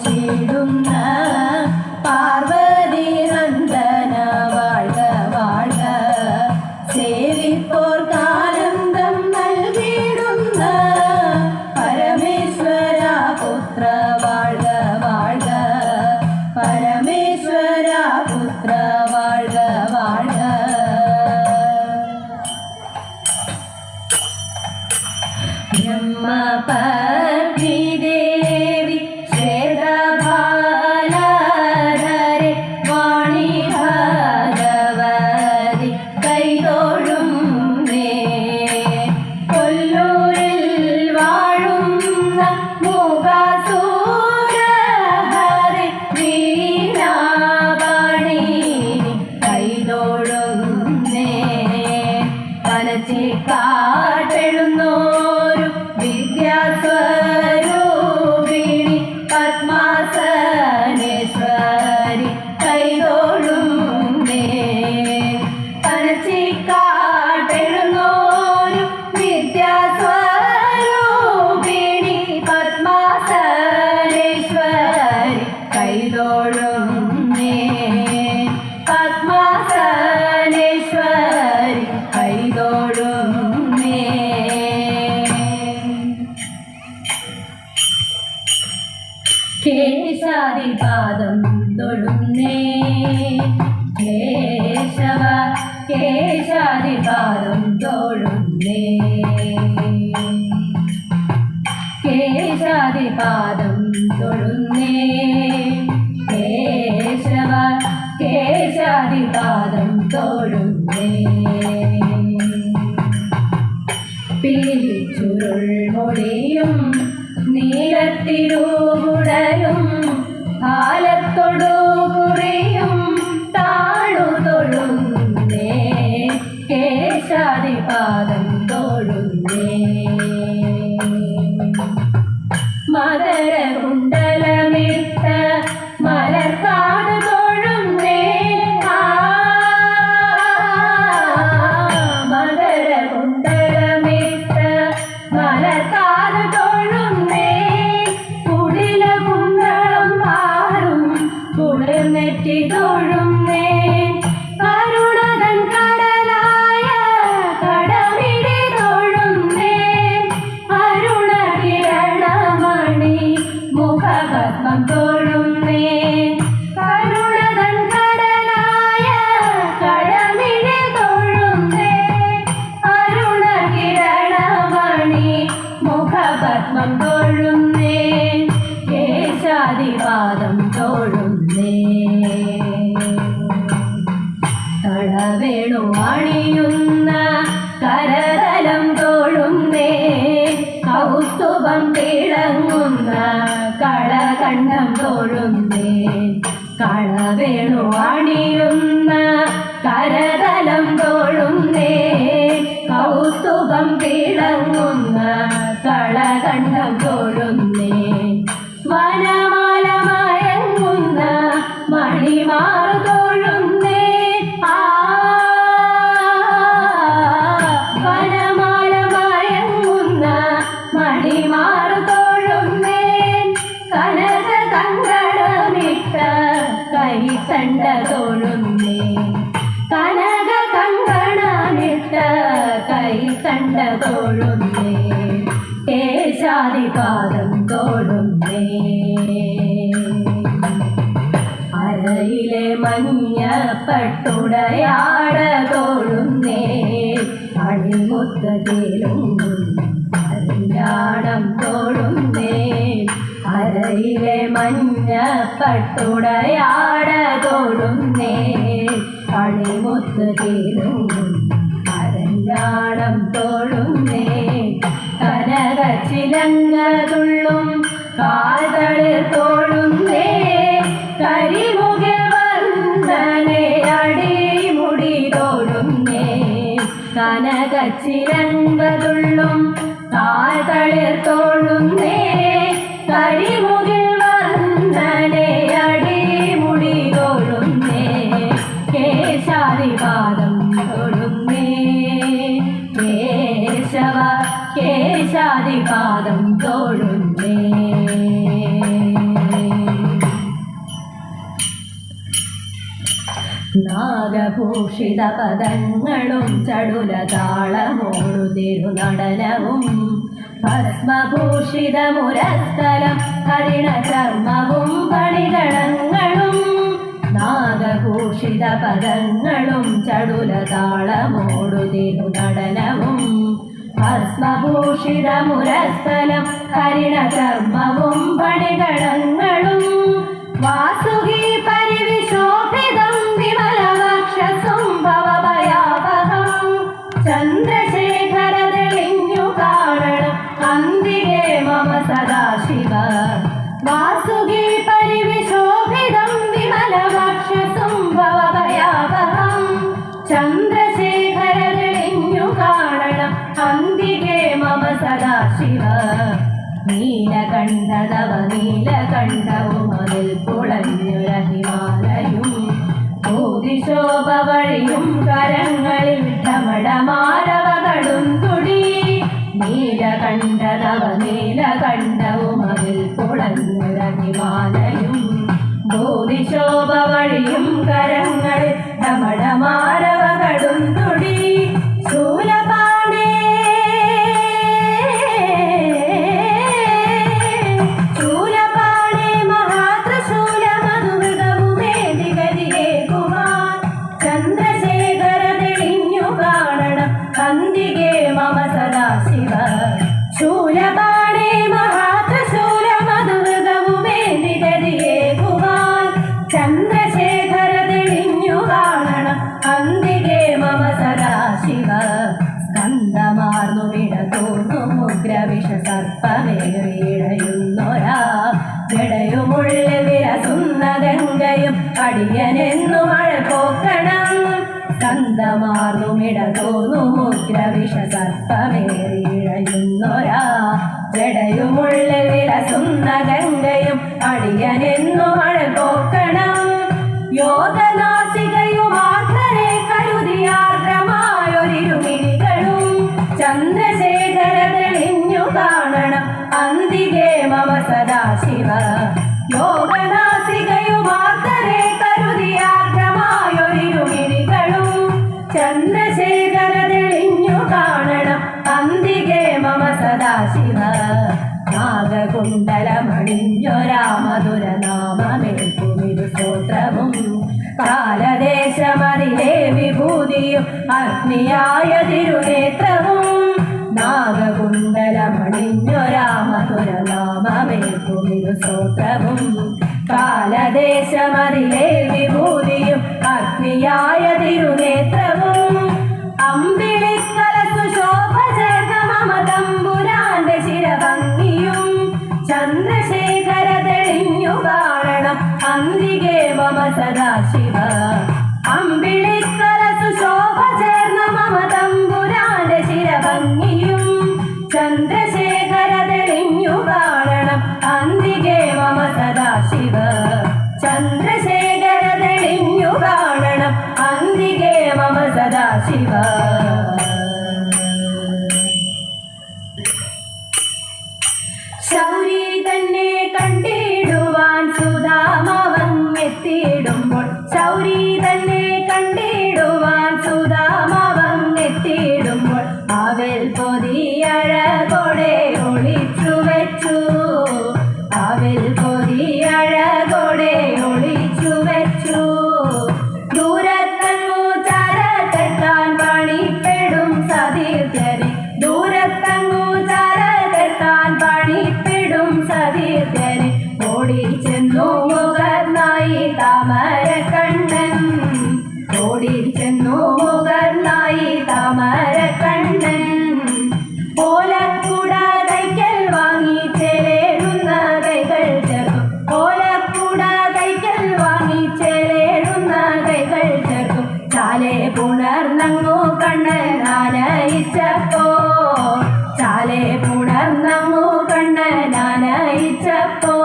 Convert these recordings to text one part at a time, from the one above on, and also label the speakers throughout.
Speaker 1: വാഴിച്ചിടുന്ന പാർവതി നന്ദന വാഴ്ക വാഴ്ക. സേവിപ്പോർക്കാനന്ദം നൽകിയിടുന്ന പരമേശ്വര പുത്ര വാഴ്ക വാഴ്ക. പരമേശ്വര പുത്ര വാഴ്ക വാഴ്ക. ബ്രഹ്മപത്നി ദേവി ശ്വേതഭാലധരെ വാണി ഭഗവതി കൈതൊഴുന്നേ. കൊല്ലൂരിൽ വാഴുന്ന മൂകാസുരഹരി വീണാവാണി കൈതൊഴുന്നേ. കനച്ചിക്കാട്ടെഴുന്നോരു വിദ്യാസ്വരൂപിണി പത്മാസനേശ്വരി കൈതൊഴുന്നേ. കനച്ചിക്കാട്ടെഴുന്നോരു വിദ്യാസ്വരൂപിണി പത്മാസനേശ്വരി കൈതൊഴുന്നേ. പത്മാസനേശ്വരി കൈതൊഴുന്നേ. കേശാദിപാദം തൊഴുന്നേ. കേശവ കേശാദിപാദം തൊഴുന്നേ. കേശാദിപാദം തൊഴുന്നേ. കേശവ കേശാദിപാദം തൊഴുന്നേ. പീലിച്ചുരുൾ മൊഴിയും നീലത്തിരൂടലും കാലത്തൊടു കുറിയും താഴു തൊഴുന്നേ. കേശാദിപാദം തൊഴുന്നേ. മദരകുണ്ടലമിട്ട മലർക്കാട് തൊഴുന്നേ. മദരകുണ്ടലമിട്ട മലർക്കാട് തൊഴുന്നേ. കുടില കുന്തളം പാറും കുളിർനെറ്റി തൊഴുന്നേ. കരുണതൻ കടലായ കടമിടി തൊഴുന്നേ. അരുണകിരണമണി മുഖപത്മം തൊഴുന്നേ. കരുണതൻ കടലായ കടമിടി തൊഴുന്നേ. അരുണകിരണമണി മുഖപത്മം തൊഴുന്നേ. കേശാദിപാദം തൊഴുന്നേ. തളവേണു അണിയുന്ന കരതലം തൊഴുന്നേ. കൗസ്തുഭം തിളങ്ങുന്ന കളകണ്ഠം തൊഴുന്നേ. കളവേണു അണിയുന്ന കരതലം തൊഴുന്നേ. കൗസ്തുഭം തിളങ്ങുന്ന കളകണ്ഠം തൊഴുന്നേ. വനമാല മയങ്ങുന്ന മണിമാറു തൊഴുന്നേ. വനമാല മയങ്ങുന്ന മണിമാറു തൊഴുന്നേ. കനക കങ്കണമിട്ട കൈത്തണ്ട തൊഴുന്നേ. കനക കങ്കണമിട്ട കൈത്തണ്ട തൊഴുന്നേ. കേശാദിപാദം തൊഴുന്നേ. അരയിലെ മഞ്ഞപ്പട്ടുടയാട തൊഴുന്നേ. അണിമുത്ത് തേലുങ്ങും അരഞ്ഞാണം തൊഴുന്നേ. അരയിലെ മഞ്ഞപ്പട്ടുടയാട തൊഴുന്നേ. അണിമുത്ത് തേലുങ്ങും അരഞ്ഞാണം തൊഴുന്നേ. കനകച്ചിലങ്ങതുള്ളും കാതളിർ തൊഴുന്നേ. കരിമുകിൽ വന്ദനെ അടിമുടി തൊഴുന്നേ. കനകച്ചിലങ്കതുള്ളും കാതളിർ തൊഴുന്നേ. കരിമുകിൽ വന്ദനെ അടിമുടി തൊഴുന്നേ. കേശാദിപാദം തൊഴുന്നേ. കേശവ കേശാദിപാദം തൊഴുന്നേ. നാഗഭൂഷിത പദങ്ങളും ചടുല താളമോടു തിരുനടനവും ഭസ്മഭൂഷിത മുരസ്ഥലം ഹരിണ ചർമ്മവും പണികളങ്ങളും നാഗഭൂഷിത പദങ്ങളും ചടുല താളമോടു തിരുനടനവും ഭസ്മഭൂഷിത മുരസ്ഥലം ഹരിണ ചർമ്മവും പണികളങ്ങളും വാസുകി പരിവിശോഭിതം വിമലവക്ഷസും ഭവഭയാവഹം ചന്ദ്രശേഖര തെളിഞ്ഞു കാണണം അന്തികേ മമ സദാശിവ വാസുകി പരിവിശോഭിതം വിമലവക്ഷസും ഭവഭയാവഹം ചന്ദ്രശേഖര തെളിഞ്ഞു കാണണം അന്തികേ മമ സദാശിവ നീലകണ്ഠതവ നീലകണ്ഠവും അതിൽ പുളഞ്ഞുര ഹിമാലയും ഭൂതിശോഭ വഴിയും കരങ്ങളിൽ ധമടമാരവകളും തുടി നീലകണ്ഠതവ നീലകണ്ഠവും അതിൽ പുളഞ്ഞുര ഹിമാലയും ഭൂതിശോഭ വഴിയും കരങ്ങളിൽ ധമടമാരവകളും തുടി ശൂലപാണേ അന്തികേ മമ സദാശിവ ശൂലപാണേ മഹാത്രിശൂല മധുമൃഗവുമേന്തിഗതിയേ ഭുവാൻ ചന്ദ്രശേഖര തെളിഞ്ഞു കാണണം അന്തികേ മമ സദാശിവ സ്കന്ധമാർന്നു വിടതോർന്നു മുഗ്രവിഷ സർപ്പമേറിയിടയുന്നൊരാ ജടയുമുള്ളിൽ വിരസുന്ന ഗംഗയും അടിയനെന്നു മഴ പോക്കണം സ്കന്ധമാർന്നുമിടതോർന്നു മുഗ്രവിഷ സർപ്പമേറിയിഴയുന്നൊരാ ജടയുമുള്ളിൽ വിരസുന്ന ഗംഗയും അടിയനെന്നു മഴ പോക്കണം യോഗനാസികയുമാത്രരെ കരുതിയാർദ്രമായൊരിരുമിഴികളും ചന്ദ്രശേഖര തെളിഞ്ഞു കാണണം അന്തികേ മമ സദാശിവ യോഗനാസികയുമാത്രരെ കരുതിയാർദ്രമായൊരിരുമിഴികളും ചന്ദ്രശേഖര തെളിഞ്ഞു കാണണം അന്തികേ മമ സദാശിവ നാഗകുണ്ടലമണിഞ്ഞൊരാമധുര നാമമേൽക്കുമിരു സ്തോത്രവും കാലദേശമതിലെ വിഭൂതിയും അഗ്നിയായ തിരുനേത്രവും നാഗകുണ്ടലമണിഞ്ഞൊരാമധുര നാമമേൽക്കുമിരു സ്തോത്രവും കാലദേശമതിലെ വിഭൂതിയും അഗ്നിയായ തിരുനേത്രവും അമ്പിളിക്കലസു ശോഭ ചേർന്ന മമ തമ്പുരാന്റെ ശിരഭംഗിയും ചന്ദ്രശേഖര തെളിഞ്ഞു കാണണം അന്തികേ മമ സദാശിവ അമ്പിളിക്കലസു ശോഭ ചേർന്ന മമ തമ്പുരാന്റെ ശിരഭംഗിയും ചന്ദ്രശേഖര തെളിഞ്ഞു കാണണം അന്തികേ മമ സദാശിവ ചന്ദ്രശേഖര തെളിഞ്ഞു കാണണം അന്തികേ മമ സദാശിവ ശൗരി തന്നെ കണ്ടിടുവാൻ സുധാമാവൻ എത്തിയിടുമ്പോൾ ശൗരി തന്നെ കണ്ടിടുവാൻ സുധാമാവൻ എത്തിയിടുമ്പോൾ അവൽ പൊതിയഴകൊടെ ഒളിച്ചു വെച്ചു അവൽ പൊതിയഴകൊടെ ഒളിച്ചു വെച്ചു ദൂരത്തങ്ങു ചരത്തെത്താൻ പണിപ്പെടും സതീർത്ഥ്യനെ ദൂരത്തങ്ങു ചരത്തെത്താൻ പണിപ്പെടും സതീർത്ഥ്യനെ ഓടിച്ചെന്നു മുകർന്നായി താമരക്കണ്ണൻ ഓടിച്ചെന്നു മുകർന്നായി താമരക്കണ്ണൻ ഓലക്കുട കൈക്കൽ വാങ്ങി ചേലേടുന്ന കൈകൾ ചേർത്തു ഓലക്കുട കൈക്കൽ വാങ്ങി ചേലേടുന്ന കൈകൾ ചേർത്തു ചാലെ പുണർന്നങ്ങു കണ്ണൻ ആനയിച്ചപ്പോ ചാലെ പുണർന്നങ്ങു കണ്ണൻ ആനയിച്ചപ്പോ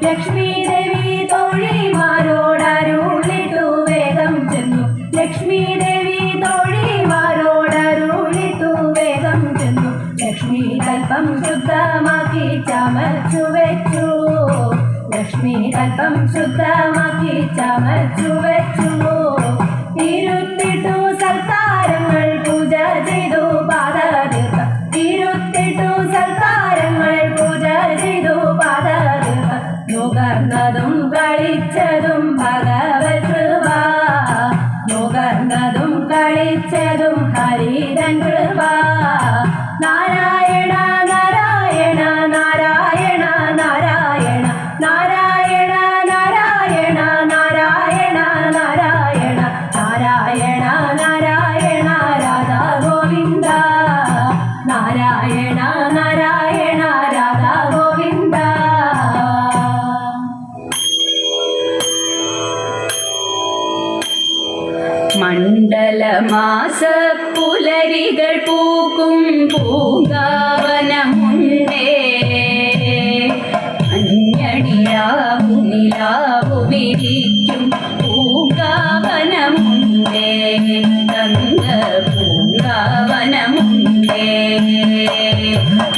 Speaker 1: ലക്ഷ്മി ദേവി തോഴിമാരോ അല്പം ശുദ്ധമാക്കി ചമച്ചു വെച്ചു. ഇരുത്തിട്ടു സൽക്കാരങ്ങൾ പൂജ ചെയ്തു പാദതീർത്ഥം. ഇരുത്തിട്ടു സൽക്കാരങ്ങൾ പൂജ ചെയ്തു പാദതീർത്ഥം. നുകർന്നതും കളിച്ചതും ഭഗവത് കൃപ. നുകർന്നതും കളിച്ചതും ഹരിതൻ കൃപ. നാരായണ നാരായണ നാരായണ നാരായണ നാരായണ നാരായണ നാരായണ നാരായണ നാരായണ നാരായണ രാധാ ഗോവിന്ദ. നാരായണ നാരായണ രാധാ ഗോവിന്ദ. മണ്ഡലമാസ പുലരികൾ പൂക്കും പൂങ്കാവനമുണ്ടേ. മഞ്ഞണിരാവു നിലാവു വിരിക്കും പൂങ്കാവനമുണ്ടേ. തങ്ക പൂങ്കാവനമുണ്ടേ.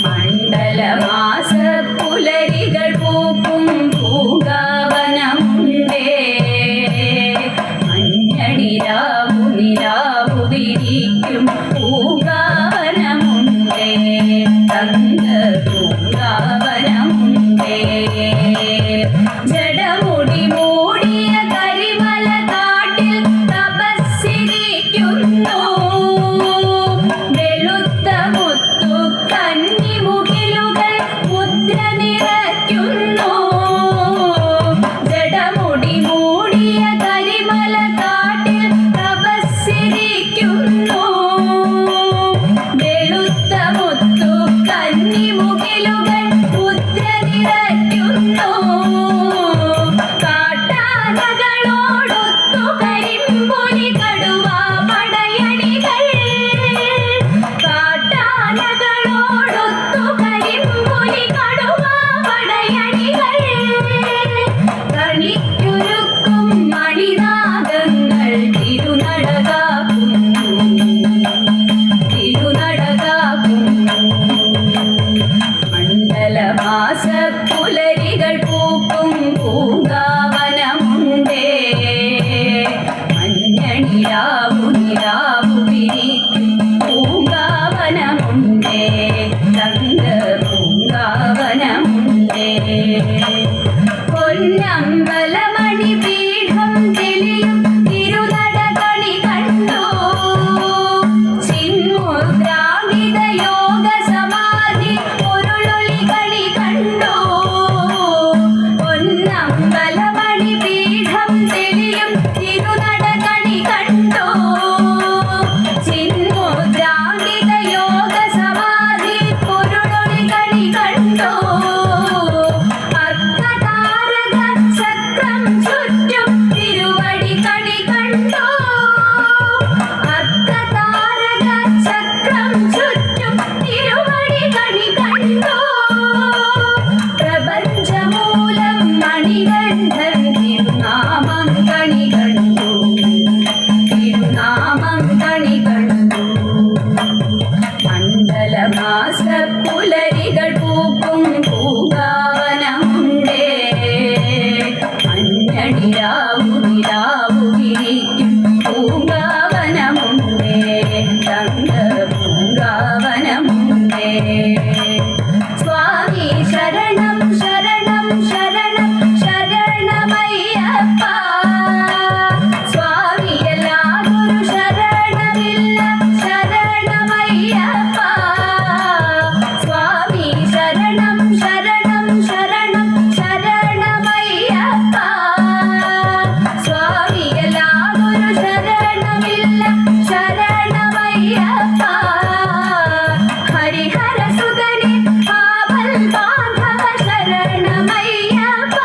Speaker 1: മണ്ഡലമാസ പുലരികൾ പൂക്കും പൂങ്കാവനമുണ്ടേ. മഞ്ഞണിരാവു നിലാവു വിരിക്കും പൂങ്കാവനമുണ്ടേ. തങ്ക പൂങ്കാവനമുണ്ടേ. ജടമുടി മൂടിയ കരിമല കാട്ടിൽ തപസ്സിരിക്കുന്നു. വെളുത്ത മുത്തു കന്നിമുകിലുകൾ മുദ്ര നിറയ്ക്കുന്നു. ജടമുടി മൂടിയ കരിമല കാട്ടിൽ തപസ്സിരിക്കുന്നു. വെളുത്ത മുത്തു കന്നിമുകിലുകൾ മുദ്ര നിറയ്ക്കുന്നു. കാട്ടാനകളോടൊത്തു കരിമ്പുലി കടുവാ പടയണികൾ. കാട്ടാനകളോടൊത്തു കരിമ്പുലി കടുവാ പടയണികൾ. കണിക്കൊരുക്കും മണിനാഗങ്ങൾ തിരുനടകാക്കുന്നു. തിരുനടകാക്കുന്നു. മണ്ഡലമാസ പുലരികൾ പൂക്കും പൂങ്കാവനമുണ്ടേ. മഞ്ഞണിരാവു നിലാവു വിരിക്കും പൂങ്കാവനമുണ്ടേ. തങ്ക പൂങ്കാവനമുണ്ടേ. പൊന്നമ്പലമണി പീഠം തെളിയും തിരുനടകണി കണ്ടു. ചിന്മുദ്രാംഗിത യോഗ സമാധി പൊരുളൊളി കണി കണ്ടു. പൊന്നമ്പലമണി പീഠം തെളിയും തിരുനടകണി കണ്ടു. ചിന്മുദ്രാംഗിത യോഗ സമാധി പൊരുളൊളി കണി കണ്ടു. അർക്കതാരക ചക്രം ചുറ്റും തിരുവടി കണി കണ്ടു. അർക്കതാരക ചക്രം ചുറ്റും തിരുവടി കണി കണ്ടു. പ്രപഞ്ചമൂലം മണികണ്ഠൻ തിരുനാമം കണി കണ്ടു. തിരുനാമം കണി കണ്ടു. മണ്ഡലമാസ പുലരികൾ പൂക്കും പൂങ്കാവനമുണ്ടേ. മഞ്ഞണിരാവു നിലാവു വിരിക്കും പൂങ്കാവനമുണ്ടേ. തങ്ക പൂങ്കാവനമുണ്ടേ. സ്വാമി ശരണം ശരണം ശരണം ശരണമയ്യപ്പ. സ്വാമിയല്ലാതൊരു ശരണമില്ല ശരണമയ്യപ്പ. സ്വാമി ശരണം ശരണം ശരണം ശരണമയ്യപ്പ. സ്വാമിയല്ലാതൊരു ശരണമില്ല ശരണമയ്യപ്പ. ഹരിഹര സുതനെ പാവൽ ബാന്ധവ ശരണമയ്യപ്പ.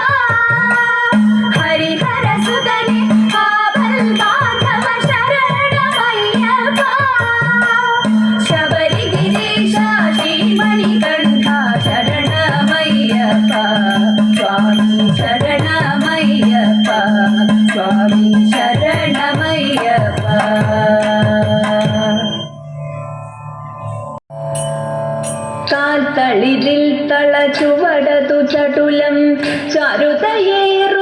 Speaker 1: ഹരിഹര സുതനെ പാവൽ ബാന്ധവ ശരണമയ്യപ്പ. ശബരിഗിരീശ ശ്രീമണികണ്ഠ ശരണമയ്യപ്പ. സ്വാമി ശരണമയ്യപ്പ. സ്വാമി ശരണമയ്യപ്പ. കാൽത്തളിരിൽ തള ചുവടതു ചടുലം ചാരുതയേറു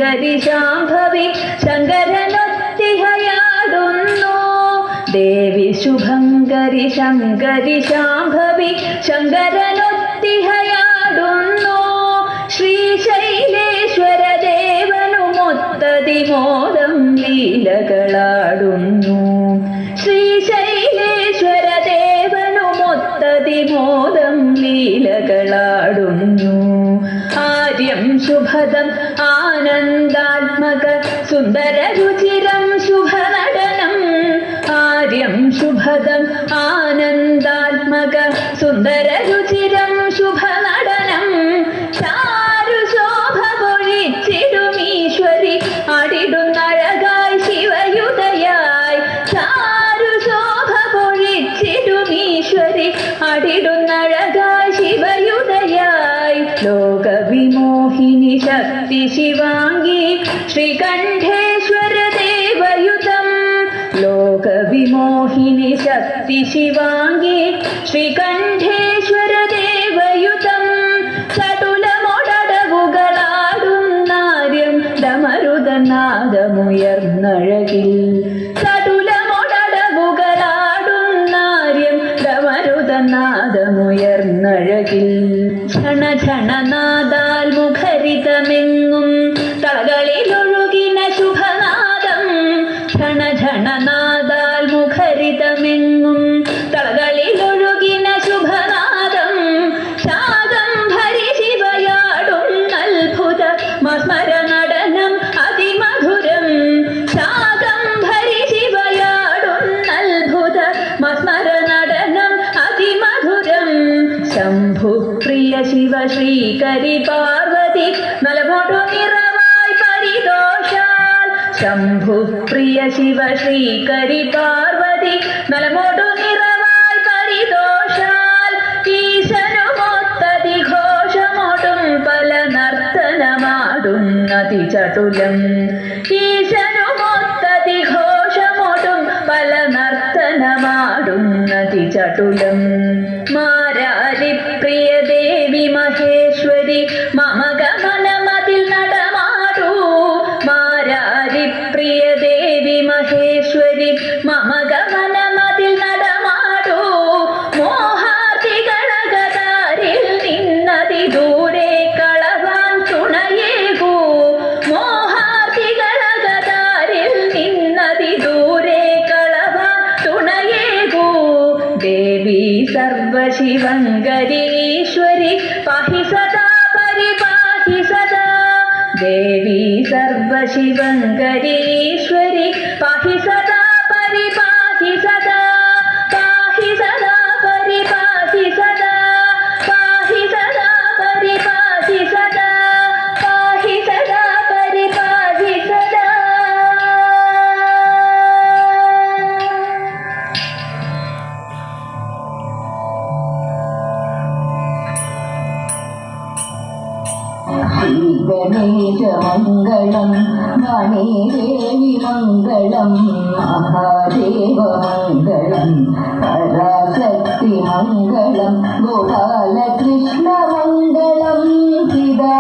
Speaker 1: ശുഭങ്കരി ശാംഭവി ശങ്കരനൊത്തിഹയാടുന്നു ദേവി ശുഭങ്കരി ശങ്കരി ശാംഭവി ശങ്കരനൊത്തിഹയാടുന്നു ശ്രീശൈലേശ്വര ദേവനുമൊത്തതിമോദം ലീലകളാടുന്നു ശ്രീശൈലേശ്വര ദേവനുമൊത്തതിമോദം ലീലകളാടുന്നു ആര്യം ശുഭദം ആനന്ദാത്മക സുന്ദരരുചിരം ശുഭനടനം ആര്യം ശുഭദം ആനന്ദാത്മക സുന്ദരരുചിരം ശുഭനടനം ചാരു ശോഭ പൊഴിച്ചിടുമീശ്വരി ആടിടുന്നഴകായി ശിവയുതയായി ചാരു ശോഭ പൊഴിച്ചിടുമീശ്വരി ആടിടുന്നഴകായി ശിവയുതയായി ലോകവിമോഹിനി ശക്തി ശിവാംഗി ശ്രീകണ്ഠേശ്വര ദേവയുതം ലോകവിമോഹിനി ശക്തി ശിവാംഗി ശ്രീകണ്ഠേശ്വര ദേവയുതം ചടുലമൊടടവുകളാടുന്നാര്യം ഡമരുതനാദമുയർന്നഴകിൽ ചടുലമൊടടവുകളാടുന്നാര്യം ഡമരുതനാദമുയർന്നഴകിൽ ക്ഷണക്ഷണനാദാൽ മുഖരിതമെങ്ങും തളകളിലൊഴുകിന ശുഭനാദം ക്ഷണക്ഷണനാദാൽ മുഖരിതമെങ്ങും തളകളിലൊഴുകിന ശുഭനാദം ശാകംഭരി ശിവയാടുന്നത്ഭുത മസ്മര നടനം അതിമധുരം ശാകംഭരി ശിവയാടുന്നത്ഭുത മസ്മര നടനം അതിമധുരം ശംഭുപ്രിയ ശിവ ശ്രീകരി പാർവതി നലമോടു നിറവായി പരിദോഷാൽ ശംഭുപ്രിയ ശിവ ശ്രീകരി പാർവതി നലമോടു നിറവായി പരിദോഷാൽ ഈശനുമൊത്തതി ഘോഷമോടും പല നർത്തനമാടുന്നതി ചടുലം ഈശനുമൊത്തതി ഘോഷമോടും പല നർത്തനമാടുന്നതി ചടുലം മാരാരി പ്രിയ ദേവി മഹേശ്വരി മമ ഗമനമതിൽ നടമാടൂ മാരാരി പ്രിയ ദേവി മഹേശ്വരി മമ ഗമനമതിൽ നടമാടൂ മോഹാർത്തികളകതാരിൽ നിന്നതി ദൂരെ കളവാൻ തുണയേകൂ മോഹാർത്തികളകതാരിൽ നിന്നതി ദൂരെ കളവാൻ തുണയേകൂ ദേവി സർവശിവങ്കരി ഈശ്വരി പാഹി സദാ പരിപാഹി സദാ ദേവി സർവശിവങ്കരി ഈശ്വരി പാഹി സദാ പരിപാഹി സദാ പാഹി സദാ പരിപാഹി സദാ പാഹി സദാ പരിപാഹി സദാ പാഹി സദാ പരിപാഹി സദാ.
Speaker 2: ഗണേശമംഗളം ഗണേദേവി മംഗളം മഹാദേവമംഗളം പരാശക്തി മംഗളം ഗോപാലകൃഷ്ണമംഗളം ചിദാ